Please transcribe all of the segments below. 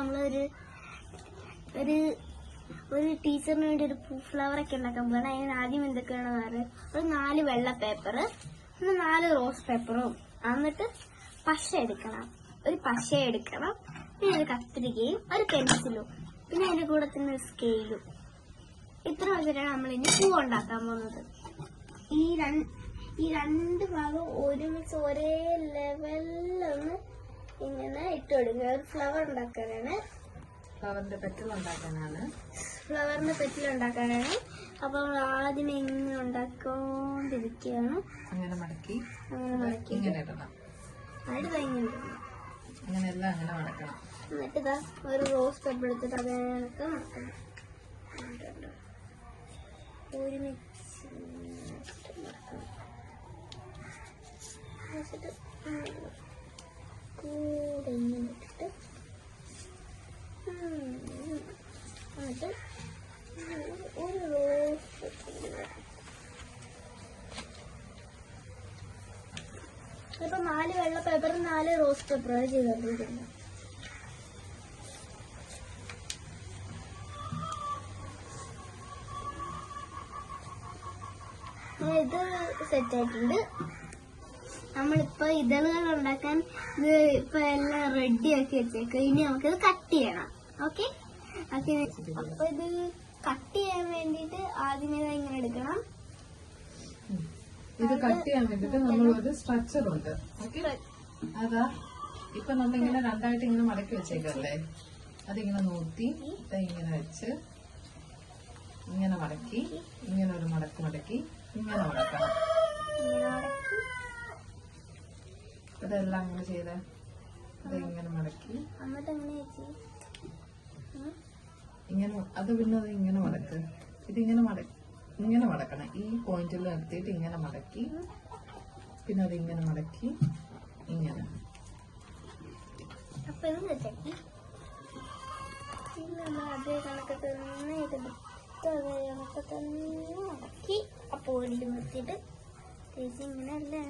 നമ്മളൊരു ഒരു ഒരു ടീച്ചറിന് വേണ്ടി ഒരു ഫ്ലവർ ഒക്കെ ഉണ്ടാക്കാൻ പോകണം. അതിന് ആദ്യം എന്തൊക്കെയാണെന്ന് പറയാം. ഒരു 4 വെള്ള പേപ്പർ, 4 റോസ് പേപ്പറും, എന്നിട്ട് പശ എടുക്കണം. ഒരു പശ എടുക്കണം, പിന്നെ ഒരു കത്രികയും ഒരു പെൻസിലും, പിന്നെ അതിന്റെ കൂടെ തന്നെ ഒരു സ്കെയിലും. ഇത്ര വെച്ചിട്ടാണ് നമ്മളിനി പൂ ഉണ്ടാക്കാൻ പോകുന്നത്. ഈ രണ്ട് ഭാഗം ഒരുമിച്ച് ഒരേ ലെവലിലൊന്ന് ഇങ്ങനെ ഇട്ട് കൊടുക്കുക. ഒരു ഫ്ലവർ ഉണ്ടാക്കാനാണ്. ഫ്ലവറിന്റെ പെറ്റൽ ഉണ്ടാക്കാനാണ്. അപ്പൊ ആദ്യം ഇങ്ങനെ ഉണ്ടാക്കൊണ്ടിരിക്കുകയാണ്. അങ്ങനെ മടക്കി ഇങ്ങനെ ഇടണം. അങ്ങനെ എല്ലാം അങ്ങനെ മടക്കണം. എന്നിട്ട് ഇതാ ഒരു റോസ് പേപ്പർ എടുത്തിട്ട് അതിനൊക്കെ മടക്കണം. ഒരുമിച്ച് മടക്കണം. കൂടെ ഇങ്ങനെ ഇട്ടിട്ട് എന്നിട്ട് ഒരു റോസ് ഇപ്പൊ 4 വെള്ള പേപ്പറും 4 റോസ് പേപ്പറും ചെയ്തിട്ടുണ്ട്. ഇത് സെറ്റ് ആയിട്ടുണ്ട്. നമ്മളിപ്പോ ഇതളുകൾ ഉണ്ടാക്കാൻ ഇത് ഇപ്പൊ എല്ലാം റെഡി ആക്കി വെച്ചേക്കും. ഇനി നമുക്കിത് കട്ട് ചെയ്യണം. ഓക്കെ, അപ്പൊ ഇത് കട്ട് ചെയ്യാൻ വേണ്ടിട്ട് ആദ്യമേ ഇങ്ങനെ എടുക്കണം. ഇത് കട്ട് ചെയ്യാൻ വേണ്ടിട്ട് നമ്മളൊരു സ്ട്രക്ചർ ഉണ്ട്. അതാ ഇപ്പൊ നമ്മളിങ്ങനെ രണ്ടായിട്ട് ഇങ്ങനെ മടക്കി വെച്ചേക്കല്ലേ, അതിങ്ങനെ നോക്കി ഇങ്ങനെ വെച്ച് ഇങ്ങനെ മടക്കി, ഇങ്ങനെ ഒരു മടക്കി ഇങ്ങനെ മടക്കണം. ഇതെല്ലാം അങ്ങനെ ചെയ്തേ. ഇങ്ങനെ മടക്കി ഇങ്ങനെ, അത് പിന്നെ അത് ഇങ്ങനെ മടക്ക്. ഇതിങ്ങനെ ഇങ്ങനെ മടക്കണം. ഈ പോയിന്റിൽ നിർത്തിയിട്ട് ഇങ്ങനെ മടക്കി, പിന്നെ അത് ഇങ്ങനെ മടക്കി ഇങ്ങനെ. അപ്പൊ ഇത് വെച്ചേക്കി അതേ കണക്ക് തന്നെ മടക്കി ആ പോയിന്റിൽ നിർത്തിയിട്ട് ചേച്ചി ഇങ്ങനെ അല്ലേ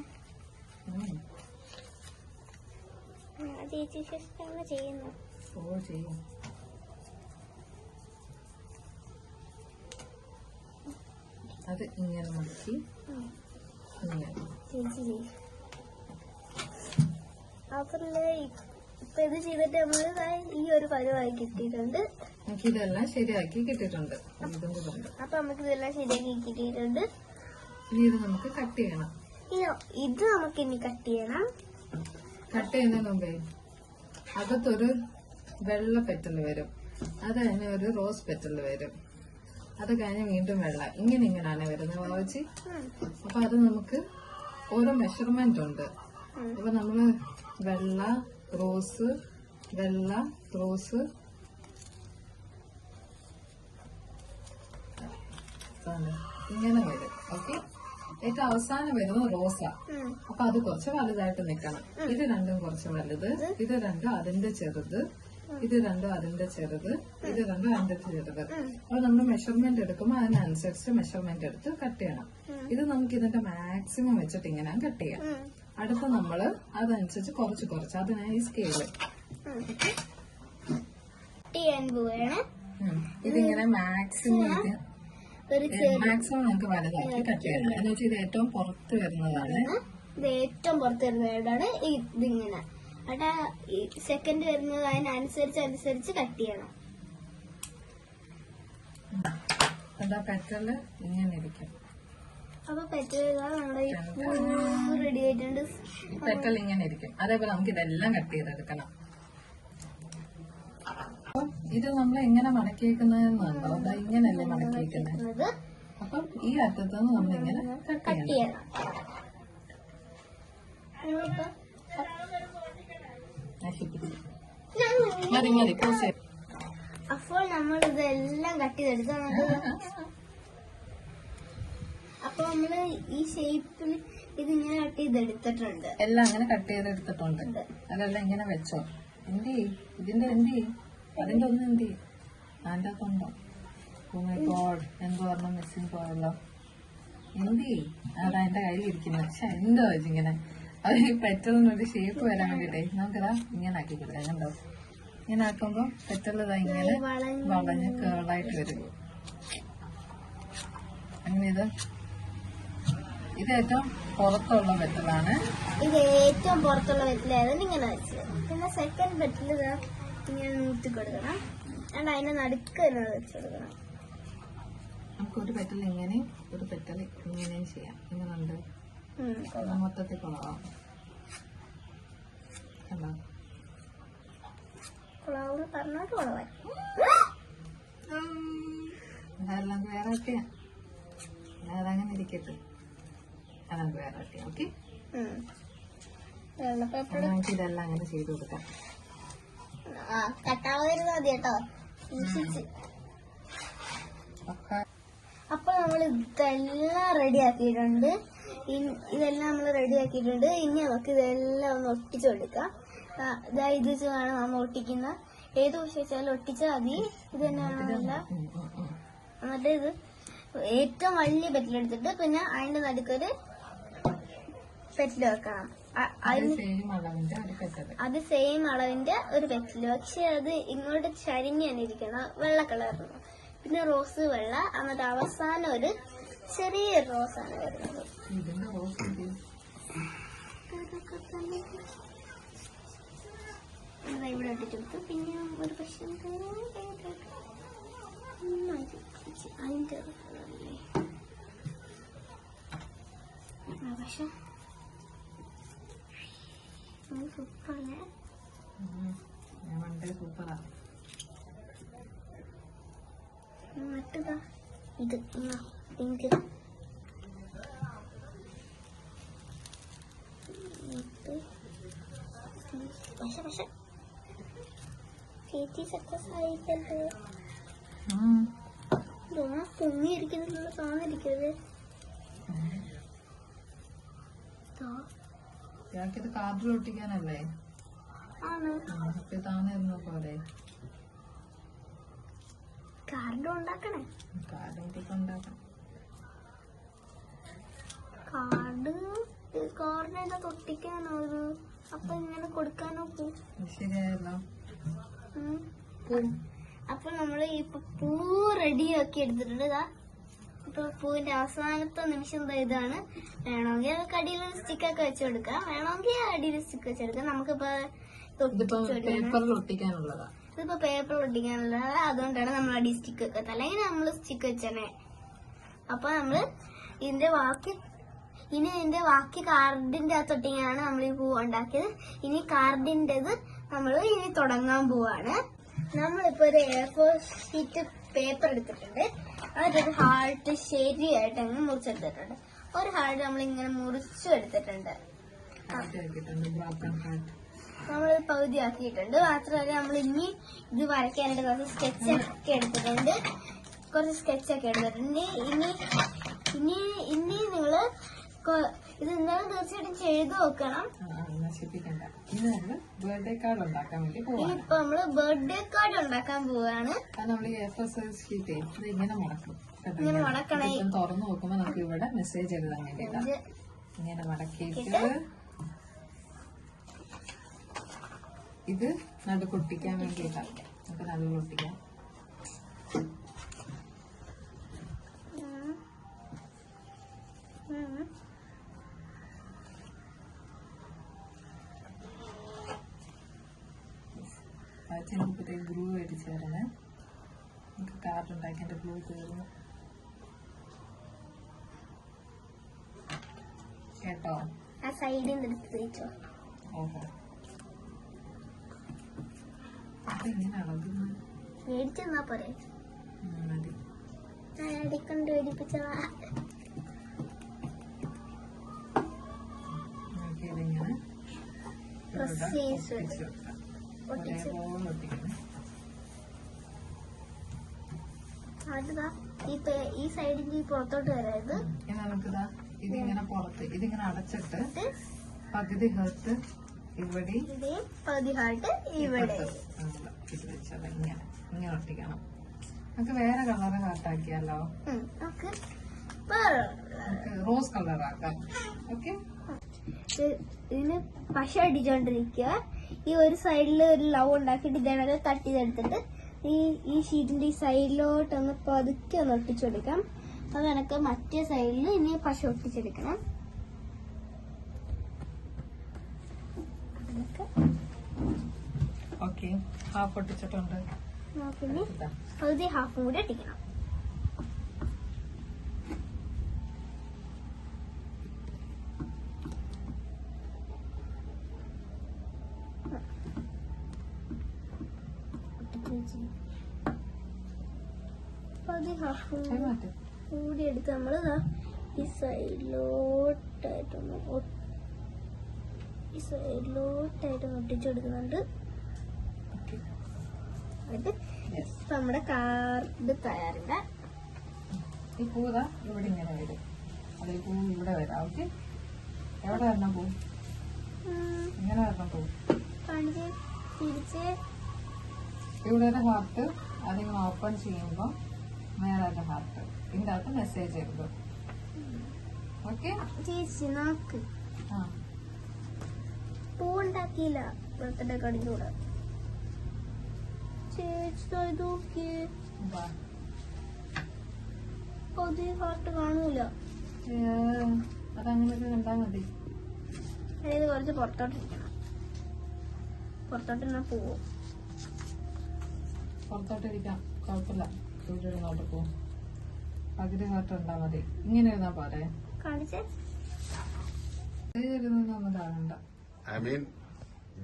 ചേച്ചി ഇഷ്ടമാണ് ചെയ്യുന്നത്. ഓ ചെയ്യും. അത് ഇങ്ങനെ മടക്കി ചേച്ചി അപ്പല്ലേ ഇപ്പൊ ഇത് ചെയ്തിട്ട് നമ്മള് ഈ ഒരു പരുവായി കിട്ടിയിട്ടുണ്ട്. നമുക്ക് ഇതെല്ലാം ശരിയാക്കി കിട്ടിയിട്ടുണ്ട്. അപ്പൊ നമുക്ക് ഇതെല്ലാം ശരിയാക്കി കിട്ടിയിട്ടുണ്ട്. ഇനി ഇത് നമുക്ക് കട്ട് ചെയ്യണം. ഇത് നമുക്ക് ഇനി കട്ട് ചെയ്യണം. കട്ട് ചെയ്യുന്നതിന് മുമ്പേ അകത്തൊരു വെള്ള പെറ്റല് വരും, അത് കഴിഞ്ഞ് ഒരു റോസ് പെറ്റല് വരും, അത് കഴിഞ്ഞ് വീണ്ടും വെള്ള, ഇങ്ങനെയാണ് വരുന്നത് വാവച്ചി. അപ്പൊ അത് നമുക്ക് ഓരോ മെഷർമെന്റ് ഉണ്ട്. അപ്പൊ നമ്മള് വെള്ള റോസ് ഇങ്ങനെ വരും. ഓക്കെ, ഏറ്റവും അവസാനം വരുന്നത് റോസ. അപ്പൊ അത് കുറച്ച് വലുതായിട്ട് നിക്കണം. ഇത് രണ്ടും കുറച്ച് വലുത്, ഇത് രണ്ടും അതിന്റെ ചെറുത്, ഇത് രണ്ടും അതിന്റെ ചെറുത്, ഇത് രണ്ടും അതിന്റെ ചെറുത്. അപ്പൊ നമ്മൾ മെഷർമെന്റ് എടുക്കുമ്പോൾ അതിനനുസരിച്ച് മെഷർമെന്റ് എടുത്ത് കട്ട് ചെയ്യണം. ഇത് നമുക്ക് ഇതിന്റെ മാക്സിമം വെച്ചിട്ട് ഇങ്ങനെ കട്ട് ചെയ്യാം. അടുത്ത നമ്മള് അതനുസരിച്ച് കുറച്ച് അതിനായി സ്കെയില് ഇതിങ്ങനെ മാക്സിമം നമുക്ക് വലുതാക്കി കട്ട് ചെയ്യണം. എന്ന് വെച്ചാൽ ഇത് ഏറ്റവും പുറത്ത് വരുന്നതാണ്. ഇതിങ്ങനെ അവിടെ സെക്കൻഡ് വരുന്നത് അതിനനുസരിച്ച് കട്ട് ചെയ്യണം. എന്താ പെറ്റല് ഇങ്ങനെ ഇരിക്കും. അപ്പൊ പെറ്റൽ റെഡി ആയിട്ടുണ്ട്. പെറ്റൽ ഇങ്ങനെ ഇരിക്കും. അതേപോലെ നമുക്ക് ഇതെല്ലാം കട്ട് ചെയ്തെടുക്കണം. അപ്പൊ ഇത് നമ്മൾ എങ്ങനെ മടക്കിയേക്കുന്നതെന്നുണ്ടോ? അതാ ഇങ്ങനെയല്ലേ മടക്കിയേക്കുന്നത്. അപ്പം ഈ അറ്റത്തുനിന്ന് നമ്മളിങ്ങനെ കട്ട് ചെയ്യണം. അപ്പോൾ നമ്മൾ ഇതെല്ലാം കട്ട് ചെയ്തെടുത്ത് അപ്പൊ നമ്മള് ഈ ഷേപ്പിൽ ഇതിങ്ങനെ കട്ട് ചെയ്തെടുത്തിട്ടുണ്ട്. എല്ലാം അങ്ങനെ കട്ട് ചെയ്തെടുത്തിട്ടുണ്ട്. അതെല്ലാം ഇങ്ങനെ വെച്ചോ. ഇതിന്റെ അതിന്റെ ഒന്നും അതിന്റെ അകത്തുണ്ടോ? ഓ മൈ ഗോഡ്, എന്തോ പറഞ്ഞ മിസ്സിംഗ് പോയല്ലോ. അതാ എന്റെ കയ്യിലിരിക്കുന്നത്. പക്ഷെ എന്തോ ഇങ്ങനെ അത് പെട്ടെന്നൊരു ഷേപ്പ് വരാൻ വേണ്ടിട്ടേ നമുക്കിതാ ഇങ്ങനെ ആക്കി കൊടുക്കാം. കണ്ടോ, ഇങ്ങനെ ആക്കുമ്പോ പെറ്റലതാ ഇങ്ങനെ വളഞ്ഞ് കേളായിട്ട് വരും. അങ്ങനെ ഇത് ഏറ്റവും പുറത്തുള്ള പെറ്റലാണ്. ഇത് ഏറ്റവും പുറത്തുള്ള പെറ്റിലായിരുന്നു ഇങ്ങനെ വെച്ചത്. പിന്നെ സെക്കൻഡ് പെറ്റിൽ ഇങ്ങനെ നൂത്തി കൊടുക്കണം. and അതിന്റെ നടുക്ക് തന്നെ വെച്ച് കൊടുക്കണം. നമുക്ക് ഒരു പെറ്റൽ ഇങ്ങനെ ഒരു പെറ്റൽ ഇങ്ങനെയും ചെയ്യാം. ഇങ്ങനുണ്ട് മൊത്തത്തിൽ കൊളാവാം. കുളവെന്ന് പറഞ്ഞോട്ട് കുളവായി. അതെല്ലാം വേറെ ഒക്കെയാ. അതങ്ങനെ ഇരിക്കട്ടെ. അതങ്ങ് വേറെ ഒക്കെയാ. ഓക്കെ, നമുക്ക് ഇതെല്ലാം അങ്ങനെ ചെയ്ത് കൊടുക്കാം. കട്ടാവരുത് മതി കേട്ടോ. അപ്പൊ നമ്മൾ ഇതെല്ലാം റെഡിയാക്കിയിട്ടുണ്ട്. ഇതെല്ലാം നമ്മൾ റെഡിയാക്കിയിട്ടുണ്ട്. ഇനി നമുക്ക് ഇതെല്ലാം ഒന്ന് ഒട്ടിച്ചു കൊടുക്കാം. ഇത് വേണം നമ്മൾ ഒട്ടിക്കുന്ന. ഏത് വിശ്വസിച്ചാലും ഒട്ടിച്ചാൽ മതി. ഇത് തന്നെ വേണമെന്നില്ല. എന്നിട്ട് ഇത് ഏറ്റവും വലിയ പെറ്റിലെടുത്തിട്ട് പിന്നെ അതിന്റെ നടുക്കൊരു പെറ്റിൽ വെക്കണം. അത് സെയിം അളവിന്റെ ഒരു പെറ്റില്. പക്ഷെ അത് ഇങ്ങോട്ട് ചരിഞ്ഞ് തന്നെ ഇരിക്കണം, വെള്ള കളറിന്. പിന്നെ റോസ് വെള്ള. എന്നിട്ട് അവസാനം ഒരു ചെറിയ റോസാണ് വരുന്നത്. ഇവിടെ ഇട്ടിട്ട് പിന്നെ ഒരു പക്ഷെ അതിന്റെ പക്ഷെ സൂപ്പറല്ലേ? സൂപ്പറാ. മറ്റേതാ ഇത് പിങ്ക്. പക്ഷെ ചേച്ചി സക്സസ് ആയിട്ടല്ലേ പൊങ്ങിയിരിക്കുന്നുള്ള തോന്നിരിക്കരുത്. ഇത് കാർഡിൽ ഒട്ടിക്കാനല്ലേ? ആണ്. താന്നിരുന്ന പോലെ കാർഡ് ഉണ്ടാക്കണേ. കാർഡിനെ തൊട്ടിക്കാനോ ഇത്? അപ്പൊ ഇങ്ങനെ കൊടുക്കാനോ? ശരിയായല്ലോ. അപ്പൊ നമ്മള് ഇപ്പൊ പൂ റെഡിയാക്കി എടുത്തിട്ടുണ്ട്. ഇതാ ഇപ്പൊ പൂവിന്റെ അവസാനത്തെ നിമിഷം ഇതാണ്. വേണമെങ്കിൽ അതൊക്കെ അടിയിൽ സ്റ്റിക്കൊക്കെ വെച്ച് കൊടുക്കാം. വേണമെങ്കിൽ അടിയിൽ സ്റ്റിക്ക് വെച്ചെടുക്കാം. നമുക്കിപ്പോ പേപ്പറിൽ ഒട്ടിക്കാനുള്ളതാ. ഇതിപ്പോ പേപ്പർ ഒട്ടിക്കാനുള്ളതാണ്. അതുകൊണ്ടാണ് നമ്മൾ അടി സ്റ്റിക്ക് വെക്കുന്നത്. അല്ലെങ്കിൽ നമ്മള് സ്റ്റിക്ക് വെച്ചേ. അപ്പൊ നമ്മള് ഇതിന്റെ ബാക്കി കാർഡിന്റെ അകത്തൊട്ടിങ്ങാണ് നമ്മൾ ഈ പൂ ഉണ്ടാക്കിയത്. ഇനി കാർഡിന്റേത് നമ്മൾ ഇനി തുടങ്ങാൻ പോവാണ്. നമ്മളിപ്പോ ഒരു A4 ഷീറ്റ് പേപ്പർ എടുത്തിട്ടുണ്ട്. അതൊരു ഹാർട്ട് ശരിയായിട്ട് അങ്ങ് മുറിച്ചെടുത്തിട്ടുണ്ട്. ഒരു ഹാർട്ട് നമ്മൾ ഇങ്ങനെ മുറിച്ചെടുത്തിട്ടുണ്ട്. നമ്മൾ പകുതി ആക്കിയിട്ടുണ്ട്. മാത്രമല്ല നമ്മൾ ഇനി ഇത് വരയ്ക്കാനായിട്ട് കുറച്ച് സ്കെച്ചൊക്കെ എടുത്തിട്ടുണ്ട്. ഇനി നിങ്ങള് ഇത് എന്തായാലും തീർച്ചയായിട്ടും ചെയ്ത് നോക്കണം. ബർത്ത്ഡേ കാർഡ് ഉണ്ടാക്കാൻ വേണ്ടി ഇപ്പൊ നമ്മള് ബർത്ത്ഡേ കാർഡ് ഉണ്ടാക്കാൻ പോവാണ്. ഇങ്ങനെ മടക്കണേ. തുറന്നു നോക്കുമ്പോ നമുക്ക് ഇവിടെ മെസ്സേജ് എഴുതാൻ വേണ്ടിട്ട് ഇങ്ങനെ മടക്കിയിട്ട് ഇത് നടുക്കൊട്ടിക്കാൻ വേണ്ടിയിട്ടാണ്. നമുക്ക് നടുവിൽ ഒട്ടിക്കാം. നമുക്കിപ്പോഴത്തേക്ക് ഗ്ലൂ മേടിച്ചേരണേ. നമുക്ക് കാർഡ് ഉണ്ടാക്കി എന്റെ ഗ്ലൂ തീർന്നു കേട്ടോ. ആ സൈഡിൽ നിന്ന് എടുത്ത് വെച്ചോ. ഓഹോ, അതെങ്ങനെ അളകുന്നു? മേടിച്ചെന്നാ പോരെ? മതി. അടിക്കൊണ്ട് മേടിപ്പിച്ചതാ. നമുക്കിതിങ്ങനെ ഈ സൈഡിന്റെ പുറത്തോട്ട് വരാത്. നമുക്കിതാ ഇതിങ്ങനെ പുറത്ത് ഇതിങ്ങനെ അടച്ചിട്ട് പകുതി ഹേർട്ട് ഇവിടെ, പകുതി ഹാർട്ട് ഇവിടെ ഇങ്ങനെ ഒട്ടിക്കണം. നമുക്ക് വേറെ കളറ് ഹാർട്ടാക്കിയാലോ? റോസ് കളറാക്കാം. ഓക്കെ, ഇതിന് പശ അടിച്ചോണ്ടിരിക്കുക. ഈ ഒരു സൈഡിൽ ഒരു ലവ് ഉണ്ടാക്കിയിട്ട് ഇതേണൊക്കെ കട്ട് ചെയ്തെടുത്തിട്ട് ഈ ഷീറ്റിന്റെ ഈ സൈഡിലോട്ട് ഒന്ന് പതുക്കെ ഒന്ന് ഒട്ടിച്ചെടുക്കാം. അത് കണക്ക് മറ്റേ സൈഡിൽ ഇനി പശ ഒട്ടിച്ചെടുക്കണം. Okay, half ഒട്ടിച്ചിട്ടുണ്ട്. പിന്നെ പകുതി ഹാഫും കൂടി ഒട്ടിക്കണം. പകുതി ഹാഫും കൂടി എടുത്ത് നമ്മൾ ഈ സൈഡിലോട്ടായിട്ടൊന്ന് ഒട്ടിച്ചെടുക്കുന്നുണ്ട്. ഇപ്പൊ നമ്മുടെ കാർഡ് തയ്യാറുണ്ട്. ഈ പൂതാ ഇവിടെ ഇങ്ങനെ വരും, അതിൽ പൂ ഇവിടെ വരാം. ഓക്കെ, എവിടെ വരണം പൂ? ഇങ്ങനെ വരണം പൂ. കാണിച്ച് തിരിച്ച് ഇവിടെ ഒരു ഹാർട്ട്, അതിങ്ങനെ ഓപ്പൺ ചെയ്യുമ്പോ മേലെ ഹാർട്ട്, ഇതിന്റെ അകത്ത് മെസ്സേജ് എഴുതും. ഓക്കെ ചേച്ചി നോക്ക്, ആ പൂ ഉണ്ടാക്കിയില്ല ബർത്ത്ഡേ കാർഡിന്റെ കൂടെ. ചേച്ചി നോക്കിയേ, പകുതി ഹാർട്ട് കാണൂല. അതങ്ങനെ കണ്ടാ മതി. അതായത് കുറച്ച് പുറത്തോട്ടിരിക്കണം, പുറത്തോട്ടിരുന്നാ പോവും. പുറത്തോട്ടിരിക്കാം, കുഴപ്പമില്ല. സൂര്യനോട്ട് പോവും. പകുതി ഹാർട്ട് ഉണ്ടാ മതി. ഇങ്ങനെ ഇരുന്നാ പോരെ? കാണിച്ചേ. ഒന്നും കാണണ്ട. I mean,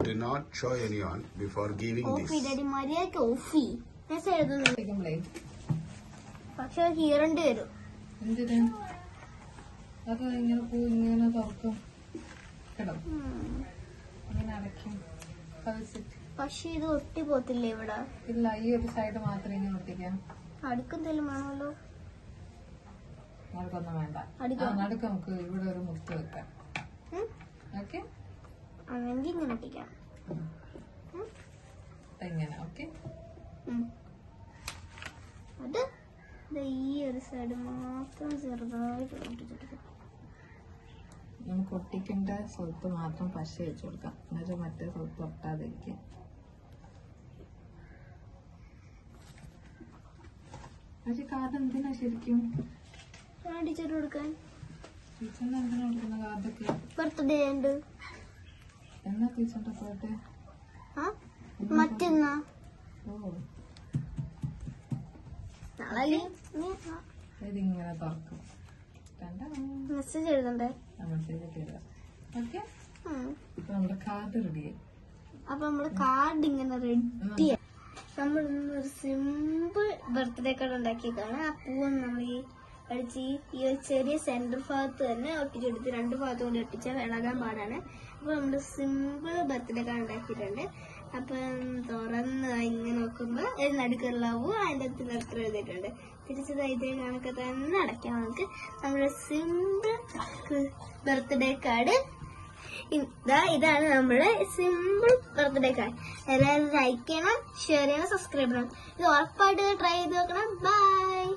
do not show anyone before giving this. ഓഫി ഡാഡി, മര്യാദക്ക് ഓഫി. മെസ്സേജ് എഴുതുന്നു, ഇരിക്കുമ്പളേ പക്ഷെ കീറേണ്ടി വരും. എന്തിനാ അത് ഇങ്ങനെ പൂ ഇങ്ങനെ തുറക്കും കേട്ടോ, ഇങ്ങനെ അടയ്ക്കും. പക്ഷെ ഇത് ഒട്ടി പോത്തില്ലേ ഇവിടെ? ഇല്ല, ഈ ഒരു സൈഡ് മാത്രം ഇങ്ങനെ ഒട്ടിക്കാം. അടുക്കെന്തേലും വേണമല്ലോ. നടുക്കൊന്നും വേണ്ട. നടുക്ക് നമുക്ക് ഇവിടെ ഒരു മുത്ത് വെക്കാം. ഓക്കെ, അല്ലെങ്കിൽ ഇങ്ങനെ ഒട്ടിക്കാം. ഇങ്ങനെ. ഓക്കെ, അത് ഈ ഒരു സൈഡ് മാത്രം ചെറുതായിട്ട് ഒട്ടിച്ചെടുക്കാം. നമുക്ക് ഒട്ടിക്കേണ്ട സ്ഥലത്ത് മാത്രം പശ വെച്ച് കൊടുക്കാം, എന്നുവെച്ചാൽ മറ്റേ സ്ഥലത്ത് ഒട്ടാതിരിക്കാം. പക്ഷെ കാർഡ് എന്തിനാ ശരിക്കും ടീച്ചർ കൊടുക്കാൻ? ടീച്ചറിന് എന്തിനാ കൊടുക്കുന്ന കാർഡൊക്കെ? ബർത്ത്ഡേ ഉണ്ട്. എന്നാ ടീച്ചറിന്റെ ബർത്ത്ഡേ? മറ്റന്നാ. ഓ, നാളെ ഇതിങ്ങനെ തുറക്കും. മെസ്സേജ് എഴുതണ്ടേ? മെസ്സേജൊക്കെ എഴുതാം. ഓക്കെ, നമ്മുടെ കാർഡ് റെഡിയായി. അപ്പൊ നമ്മള് കാർഡ് ഇങ്ങനെ റെഡി. നമ്മൾ ഒരു സിമ്പിൾ ബർത്ത്ഡേ കാർഡ് ഉണ്ടാക്കിയതാണ്. ആ പൂവൊന്ന് നമ്മൾ ഈ അടിച്ച് ഈ ഒരു ചെറിയ സെന്റർ ഭാഗത്ത് തന്നെ ഒട്ടിച്ചെടുത്ത് 2 ഭാഗത്ത് കൊണ്ട് ഒട്ടിച്ചാൽ ഇളകാൻ പാടാണ്. അപ്പൊ നമ്മള് സിമ്പിൾ ബർത്ത്ഡേ കാർഡ് ഉണ്ടാക്കിയിട്ടുണ്ട്. അപ്പം തുറന്ന് ഇങ്ങനെ നോക്കുമ്പോ നടുക്കുള്ളവും അതിന്റെ അകത്ത് എത്ര എഴുതിയിട്ടുണ്ട്. തിരിച്ചത് ഇതേ കണക്ക് തന്നെ അടയ്ക്കാം. നമുക്ക് നമ്മുടെ സിമ്പിൾ ബർത്ത്ഡേ കാർഡ് ഇതാണ് നമ്മുടെ സിമ്പിൾ ബർത്ത്ഡേ കാർഡ്. എല്ലാവരും ലൈക്ക് ചെയ്യണം, ഷെയർ ചെയ്യണം, സബ്സ്ക്രൈബ് ചെയ്യണം. ഇത് ഉറപ്പായിട്ട് ട്രൈ ചെയ്ത് നോക്കണം. ബൈ.